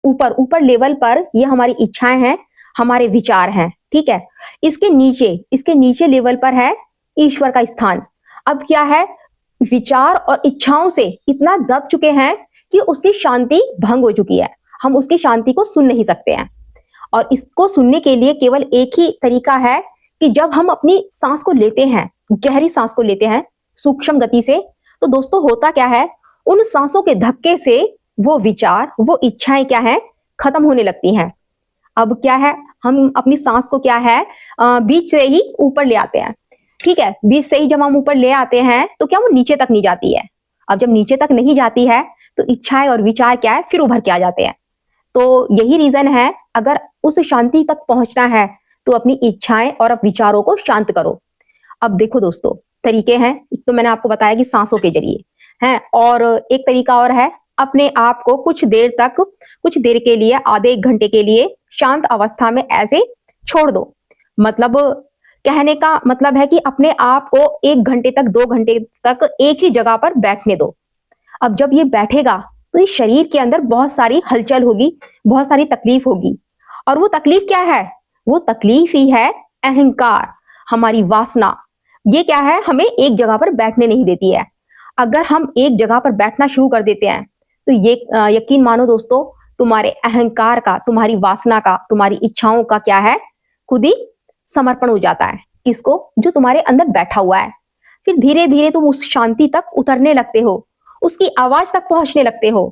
ऊपर ऊपर लेवल पर ये हमारी इच्छाएं हैं, हमारे विचार हैं, ठीक है। इसके नीचे लेवल पर है ईश्वर का स्थान। अब क्या है, विचार और इच्छाओं से इतना दब चुके हैं कि उसकी शांति भंग हो चुकी है। हम उसकी शांति को सुन नहीं सकते हैं। और इसको सुनने के लिए केवल एक ही तरीका है कि जब हम अपनी सांस को लेते हैं, गहरी सांस को लेते हैं सूक्ष्म गति से, तो दोस्तों होता क्या है, उन सांसों के धक्के से वो विचार, वो इच्छाएं क्या है, खत्म होने लगती हैं। अब क्या है, हम अपनी सांस को क्या है, बीच से ही ऊपर ले आते हैं, ठीक है। बीच से ही जब हम ऊपर ले आते हैं तो क्या वो नीचे तक नहीं जाती है। अब जब नीचे तक नहीं जाती है तो इच्छाएं और विचार क्या है, फिर उभर के आ जाते हैं। तो यही रीजन है, अगर उस शांति तक पहुंचना है तो अपनी इच्छाएं और विचारों को शांत करो। अब देखो दोस्तों, तरीके हैं। एक तो मैंने आपको बताया कि सांसों के जरिए हैं, और एक तरीका और है, अपने आप को कुछ देर के लिए, आधे एक घंटे के लिए शांत अवस्था में ऐसे छोड़ दो। मतलब कहने का मतलब है कि अपने आप को 1 घंटे तक, 2 घंटे तक एक ही जगह पर बैठने दो। अब जब ये बैठेगा तो इस शरीर के अंदर बहुत सारी हलचल होगी, बहुत सारी तकलीफ होगी। और वो तकलीफ क्या है, वो तकलीफ ही है अहंकार, हमारी वासना। ये क्या है, हमें एक जगह पर बैठने नहीं देती है। अगर हम एक जगह पर बैठना शुरू कर देते हैं तो ये यकीन मानो दोस्तों, तुम्हारे अहंकार का, तुम्हारी वासना का, तुम्हारी इच्छाओं का क्या है, खुद ही समर्पण हो जाता है। किसको, जो तुम्हारे अंदर बैठा हुआ है। फिर धीरे धीरे तुम उस शांति तक उतरने लगते हो, उसकी आवाज तक पहुंचने लगते हो।